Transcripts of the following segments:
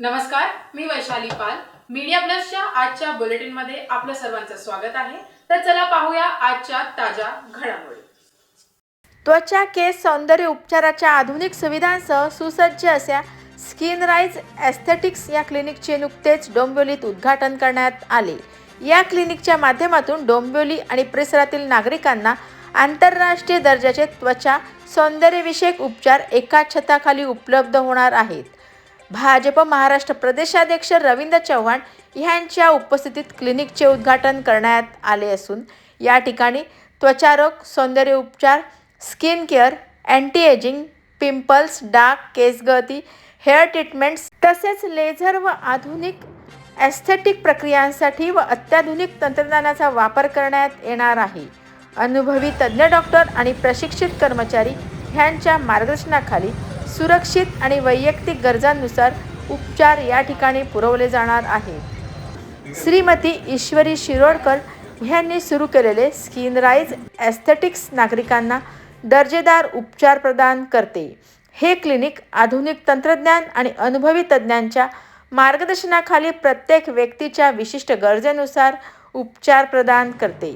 नमस्कार, मी वैशाली पाल. मीडिया प्लसच्या आजच्या बुलेटिनमध्ये आपलं सर्वांचं स्वागत आहे. तर चला पाहूया आजच्या ताज्या घडामोडी. त्वचा केस सौंदर्य उपचाराच्या आधुनिक सुविधांसह सुसज्ज अशा स्किनराइज एस्थेटिक्स या क्लिनिकचे नुकतेच डोंबिवलीत उद्घाटन करण्यात आले. या क्लिनिकच्या माध्यमातून डोंबिवली आणि परिसरातील नागरिकांना आंतरराष्ट्रीय दर्जाचे त्वचा सौंदर्यविषयक उपचार एका छताखाली उपलब्ध होणार आहेत. भाजप महाराष्ट्र प्रदेशाध्यक्ष रवींद्र चव्हाण यांच्या उपस्थितीत क्लिनिकचे उद्घाटन करण्यात आले असून या ठिकाणी त्वचारोग, सौंदर्य उपचार, skin care, anti ageing, pimples, डाग, केसगळती, हेअर ट्रीटमेंट्स तसेच लेझर व आधुनिक एस्थेटिक प्रक्रियांसाठी व अत्याधुनिक तंत्रज्ञानाचा वापर करण्यात येणार आहे. अनुभवी तज्ज्ञ डॉक्टर आणि प्रशिक्षित कर्मचारी यांच्या मार्गदर्शनाखाली सुरक्षित आणि वैयक्तिक गरजांनुसार उपचार या ठिकाणी पुरवले जाणार आहेत. श्रीमती ईश्वरी शिरोडकर यांनी सुरू केलेले स्किनराइज एस्थेटिक्स नागरिकांना दर्जेदार उपचार प्रदान करते. हे क्लिनिक आधुनिक तंत्रज्ञान आणि अनुभवी तज्ज्ञांच्या मार्गदर्शनाखाली प्रत्येक व्यक्तीच्या विशिष्ट गरजेनुसार उपचार प्रदान करते.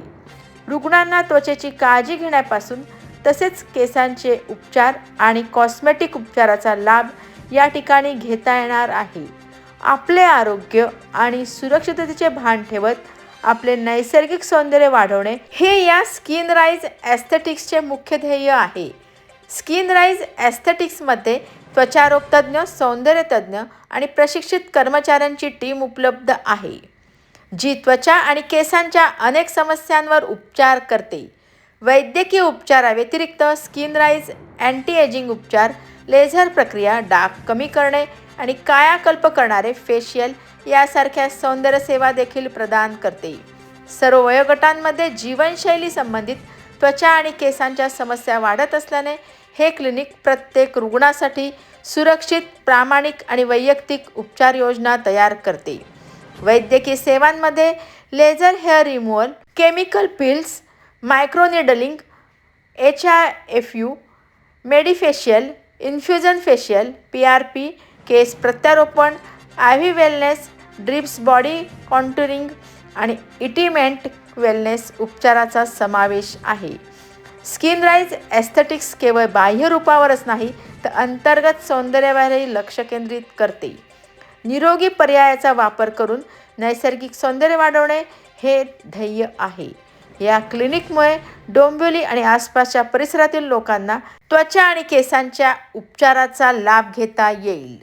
रुग्णांना त्वचेची काळजी घेण्यापासून तसेच केसांचे उपचार आणि कॉस्मेटिक उपचाराचा लाभ या ठिकाणी घेता येणार आहे. आपले आरोग्य आणि सुरक्षिततेचे भान ठेवत आपले नैसर्गिक सौंदर्य वाढवणे हे या स्किनराइज एस्थेटिक्सचे मुख्य ध्येय आहे. स्किनराइज एस्थेटिक्समध्ये त्वचारोग तज्ज्ञ, सौंदर्य तज्ज्ञ आणि प्रशिक्षित कर्मचाऱ्यांची टीम उपलब्ध आहे, जी त्वचा आणि केसांच्या अनेक समस्यांवर उपचार करते. वैद्यकीय उपचाराव्यतिरिक्त स्किनराइज अँटी एजिंग उपचार, लेझर प्रक्रिया, डाग कमी करणे आणि कायाकल्प करणारे फेशियल यासारख्या सौंदर्य सेवा देखील प्रदान करते. सर्व वयोगटांमध्ये जीवनशैली संबंधित त्वचा आणि केसांच्या समस्या वाढत असल्याने हे क्लिनिक प्रत्येक रुग्णासाठी सुरक्षित, प्रामाणिक आणि वैयक्तिक उपचार योजना तयार करते. वैद्यकीय सेवांमध्ये laser hair removal, chemical peels, microneedling, HIFU, medifacial, infusion facial, PRP, केस प्रत्यारोपण, IV wellness, drips, body contouring आणि इंटिमेट वेलनेस उपचाराचा समावेश आहे. स्किनराइज एस्थेटिक्स केवळ बाह्य रूपावरच नाही तर अंतर्गत सौंदर्यावरही लक्ष केंद्रित करते. निरोगी पर्यायाचा वापर करून नैसर्गिक सौंदर्य वाढवणे हे ध्येय आहे. या क्लिनिकमुळे डोंबिवली आणि आसपासच्या परिसरातील लोकांना त्वचा आणि केसांच्या उपचाराचा लाभ घेता येईल.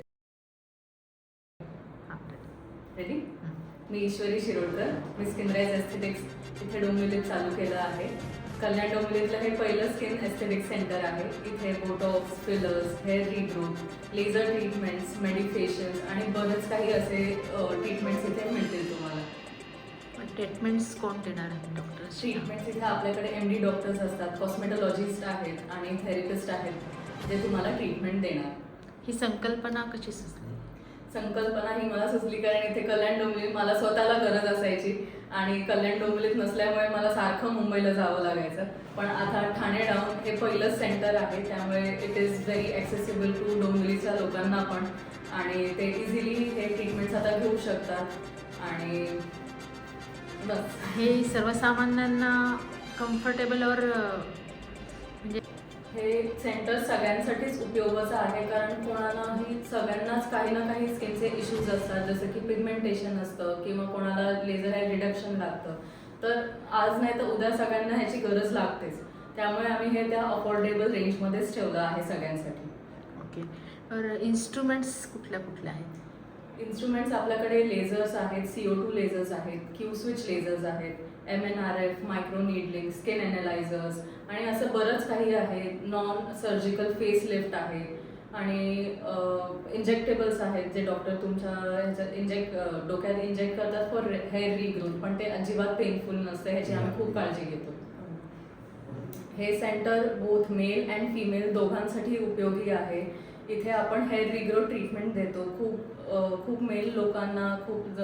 मी ईश्वरी शिरोडकर. मी स्किनराइज एस्थेटिक्स इथे डोंबिवलीत चालू केलं आहे. कल्याण डोंबिवलीतलं हे पहिलं स्किन एस्थेटिक्स सेंटर आहे. इथे Botox, fillers, hair regrowth, laser treatments, medifacials आणि बरेच काही असे ट्रीटमेंट्स इथे मिळतील तुम्हाला. ट्रीटमेंट्स कोण देणार आहे? डॉक्टर्स? ट्रीटमेंट्स इथे आपल्याकडे MD डॉक्टर्स असतात, कॉस्मेटॉलॉजिस्ट आहेत आणि थेरपिस्ट आहेत जे तुम्हाला ट्रीटमेंट देणार. ही संकल्पना कशी सुचली? संकल्पना ही मला सुचली कारण इथे कल्याण डोंबिवलीत मला स्वतःला गरज असायची आणि कल्याण डोंबिवलीत नसल्यामुळे मला सारखं मुंबईला जावं लागायचं. पण आता ठाणे डाऊन हे पहिलंच सेंटर आहे, त्यामुळे it is very accessible to डोंबिवलीच्या लोकांना पण आणि ते इझिली हे ट्रीटमेंट्स आता घेऊ शकतात. आणि बस हे सर्वसामान्यांना कम्फर्टेबल और म्हणजे हे सेंटर सगळ्यांसाठीच उपयोगाचं आहे कारण कोणालाही सगळ्यांनाच काही ना काही स्किनचे इश्यूज असतात, जसं की पिगमेंटेशन असतं किंवा कोणाला लेझर हेअर रिडक्शन लागतं. तर आज नाही तर उद्या सगळ्यांना ह्याची गरज लागतेच, त्यामुळे आम्ही हे त्या अफोर्डेबल रेंजमध्येच ठेवलं आहे सगळ्यांसाठी. ओके. तर इन्स्ट्रुमेंट्स कुठल्या कुठल्या आहेत? इन्स्ट्रुमेंट्स आपल्याकडे लेझर्स आहेत, CO2 लेझर्स आहेत, Q-स्विच लेझर्स आहेत, MNRF, मायक्रो नीडलिंग, स्किन एनालायझर्स आणि असं बरंच काही आहे. नॉन सर्जिकल फेस लिफ्ट आहे आणि इंजेक्टेबल्स आहेत जे डॉक्टर तुमच्या ह्याच्यात डोक्यात इंजेक्ट करतात फॉर हेअर रिग्रोथ, पण ते अजिबात पेनफुल नसतं, ह्याची आम्ही खूप काळजी घेतो. हे centre both male and female दोघांसाठी उपयोगी आहे. इथे आपण हेअर रिग्रोथ ट्रीटमेंट देतो. खूप मेल लोकांना, खूप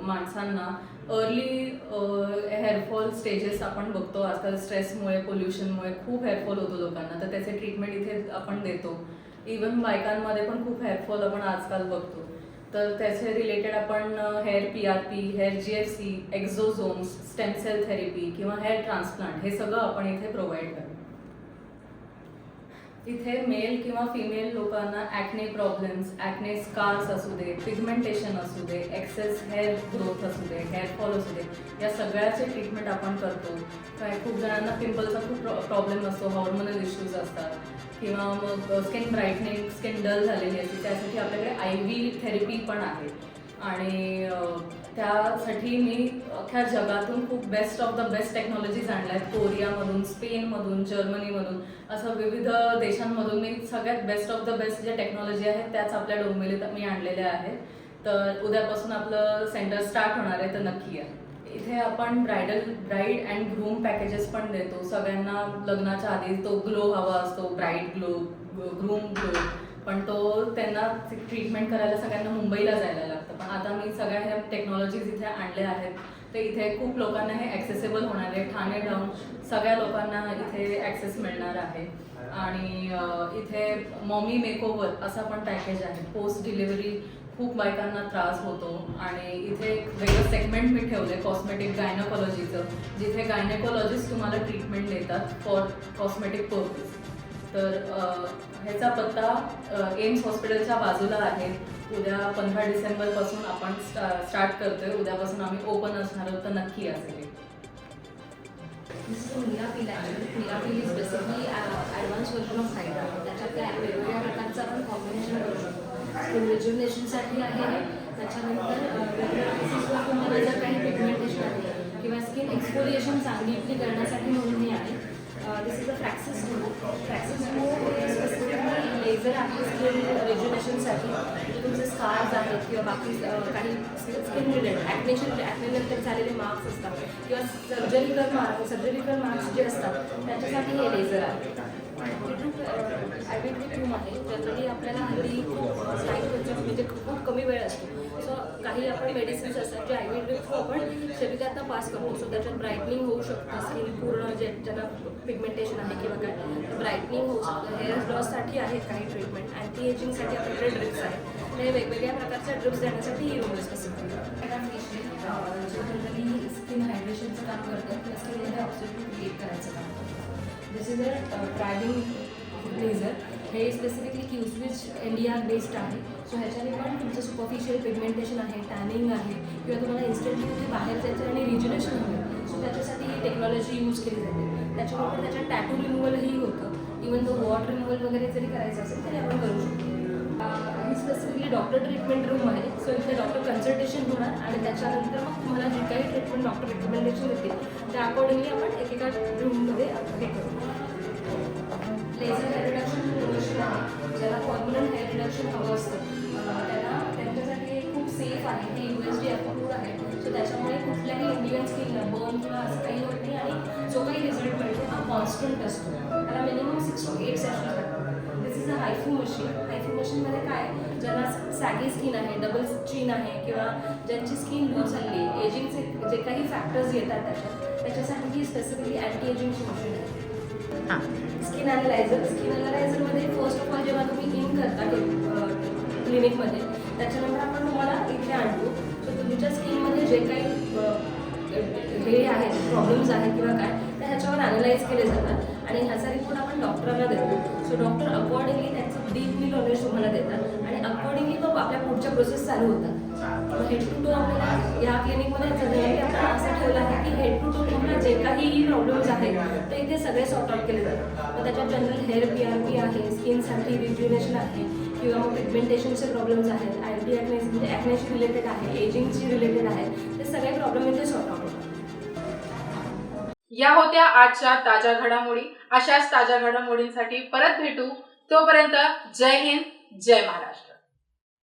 माणसांना अर्ली हेअरफॉल स्टेजेस आपण बघतो आजकाल. स्ट्रेसमुळे, पोल्युशनमुळे खूप हेअरफॉल होतो लोकांना, तर त्याचे ट्रीटमेंट इथे आपण देतो. इवन बायकांमध्ये पण खूप हेअरफॉल आपण आजकाल बघतो. तर त्याचे रिलेटेड आपण hair PRP, hair GFC, exosomes, stem cell therapy किंवा हेअर ट्रान्सप्लांट हे सगळं आपण इथे प्रोव्हाइड करतो. इथे मेल किंवा फिमेल लोकांना ॲक्ने प्रॉब्लेम्स, ॲक्ने स्कार्स असू दे, पिगमेंटेशन असू दे, एक्सेस हेअर ग्रोथ असू दे, हेअर फॉल असू दे, या सगळ्याचे ट्रीटमेंट आपण करतो. काय खूप जणांना पिंपलचा खूप प्रॉब्लेम असतो, हॉर्मोनल इश्यूज असतात किंवा मग स्किन ब्राईटनिंग, स्किन डल झालेली असते, त्यासाठी आपल्याकडे IV थेरपी पण आहे. आणि त्यासाठी मी अख्ख्या जगातून खूप best of the best technologies आणल्या आहेत. कोरियामधून, स्पेनमधून, जर्मनीमधून, असं विविध देशांमधून मी सगळ्यात बेस्ट ऑफ द बेस्ट ज्या टेक्नॉलॉजी आहेत त्याच आपल्या डोंबिवलीत मी आणलेल्या आहेत. तर उद्यापासून आपलं सेंटर स्टार्ट होणार आहे, तर नक्की आहे. इथे आपण ब्राईड अँड ग्रूम पॅकेजेस पण देतो. सगळ्यांना लग्नाच्या आधी तो ग्लो हवा असतो, ब्राईड ग्लो, ग्रूम ग्लो, पण तो त्यांना ट्रीटमेंट करायला सगळ्यांना मुंबईला जायला लागतं. पण आता मी सगळ्या ह्या टेक्नॉलॉजीज इथे आणल्या आहेत, तर इथे खूप लोकांना हे ॲक्सेसिबल होणार आहे. ठाणे डाऊन सगळ्या लोकांना इथे ॲक्सेस मिळणार आहे. आणि इथे मॉमी मेकओव्हर असा पण पॅकेज आहे. पोस्ट डिलिव्हरी खूप बायकांना त्रास होतो आणि इथे एक वेगळं सेगमेंट मी ठेवलं आहे कॉस्मेटिक गायनोकॉलॉजीचं, जिथे गायनेकोलॉजिस्ट तुम्हाला ट्रीटमेंट देतात फॉर कॉस्मेटिक पर्पज. तर ह्याचा पत्ता एम्स हॉस्पिटलच्या बाजूला आहे. उद्या 15 डिसेंबरपासून आपण स्टार्ट करतोय. उद्यापासून आम्ही ओपन असणार आहोत, तर नक्की असेल. This is a Mirapill actually. Mirapill is basically advanced version of Hydra. त्याच्यात काय वेगवेगळ्या प्रकारचं आपण कॉम्बिनेशन करू शकतो. स्किन रिज्युनेशनसाठी आहे हे. त्याच्यानंतर तुम्हाला जर काही पिगमेंटेशन आहे किंवा स्किन एक्सफोलिएशन चांगली करण्यासाठी म्हणून हे आहे. This is a Fraxis glow. Fraxis glow specifically laser आहे स्किन रिज्युनेशनसाठी. तुमचे स्कार्स आहेत किंवा बाकी काही स्किन रिलेटेड ॲक्नेनंतर झालेले मार्क्स असतात किंवा सर्जरिकल मार्क्स जे असतात त्याच्यासाठी हे लेझर आहे. आयुर्वेदिक रूम आहे. जनरली आपल्याला हल्ली खूप टाईम म्हणजे खूप कमी वेळ असतो. सो काही आपण मेडिसिन्स असतात जे आयुर्वेदिक थ्रू आपण शरीरातनं पास करतो. सो त्याच्यात ब्राईटनिंग होऊ शकतं. स्किन पूर्ण जे ज्यांना पिगमेंटेशन आहे किंवा काय ब्राईटनिंग होऊ शकतं. हेअर लॉससाठी आहेत काही ट्रीटमेंट. अँटी एजिंगसाठी आपल्याकडे ड्रिप्स आहेत. ते वेगवेगळ्या प्रकारच्या ड्रिप्स देण्यासाठी ही रूम स्पेसिफिक जनरली स्किन हायड्रेशनचं काम करतात किंवा स्किनमध्ये ऑक्सिजन क्रिएट करायचं काम करतात. दिस इज अ ड्रायव्हिंग लेझर. हे स्पेसिफिकली क्यूस्विच इंडिया बेस्ड आहे. सो ह्याच्याने पण तुमचं सुपरफिशियल पिगमेंटेशन आहे, टॅनिंग आहे किंवा तुम्हाला इन्स्टंटली कुठे बाहेर जायचं आणि रिज्युनेशन हवं. सो त्याच्यासाठी ही टेक्नॉलॉजी यूज केली जाते. त्याच्याबरोबर त्याच्यात टॅटू रिमूव्हलही होतं. इवन तो वॉट रिमूव्हल वगैरे जरी करायचं असेल तरी आपण करू शकतो. ही स्पेसिफिकली डॉक्टर ट्रीटमेंट रूम आहे. सो इथे डॉक्टर कन्सल्टेशन होणार आणि त्याच्यानंतर मग तुम्हाला जे काही ट्रीटमेंट डॉक्टर रिकमेंडेशन देतील त्या अकॉर्डिंगली आपण एकेका रूममध्ये हे करू. लेझर हेअर रिडक्शन मशीन आहे. ज्याला परमनंट हेअर रिडक्शन हवं असतं त्यांच्यासाठी हे खूप सेफ आहे. हे USD अप्रूव्ड आहे. सो त्याच्यामुळे कुठल्याही इंडियन स्किनला बर्न किंवा असं काही होत नाही आणि जो काही रिझल्ट मिळतो हा कॉन्स्टंट असतो. त्याला मिनिमम 6 to 8 सेशन्स लागतात. दिस इज अ हायफू मशीन. हायफू मशीनमध्ये काय ज्यांना सॅगी स्किन आहे, डबल चिन आहे किंवा ज्यांची स्किन लूज झाली आहे, एजिंगचे जे काही फॅक्टर्स येतात त्याच्यासाठी ही स्पेसिफिकली अँटी एजिंगची मशीन आहे. स्किन ॲनालायझरमध्ये फर्स्ट ऑफ ऑल जेव्हा तुम्ही इन करता क्लिनिकमध्ये त्याच्यानंतर आपण तुम्हाला इथे आणतो. सो तुमच्या स्किनमध्ये जे काही हे आहेत प्रॉब्लेम्स आहेत किंवा काय तर ह्याच्यावर ॲनालाइज केले जातात आणि ह्याचा रिपोर्ट आपण डॉक्टरांना देतो. सो डॉक्टर अकॉर्डिंगली त्याचं डीपली नॉलेज तुम्हाला देतात आणि अकॉर्डिंगली मग आपल्या पुढच्या प्रोसेस चालू होतात. हेड टू टू आपल्याला या क्लिनिकमध्ये जनरली आपण असं ठेवलं आहे की हेड टू टू तुम्हाला जे काही प्रॉब्लेम्स आहेत ते इथे सगळे सॉर्ट आउट केले जातात. मग त्याच्यात जनरल हेअर PRP आहे, स्किनसाठी रिज्युनेशन आहे किंवा मग पिगमेंटेशनचे प्रॉब्लेम्स आहेत, अँटी ॲक्ने म्हणजे ॲक्नेशी रिलेटेड आहे, एजिंगशी रिलेटेड आहे, ते सगळे प्रॉब्लेम इथे सॉर्ट आउट होतात. या होत्या आजच्या ताज्या घडामोडी. अशाच ताज्या घडामोडींसाठी परत भेटू. तोपर्यंत जय हिंद, जय महाराष्ट्र.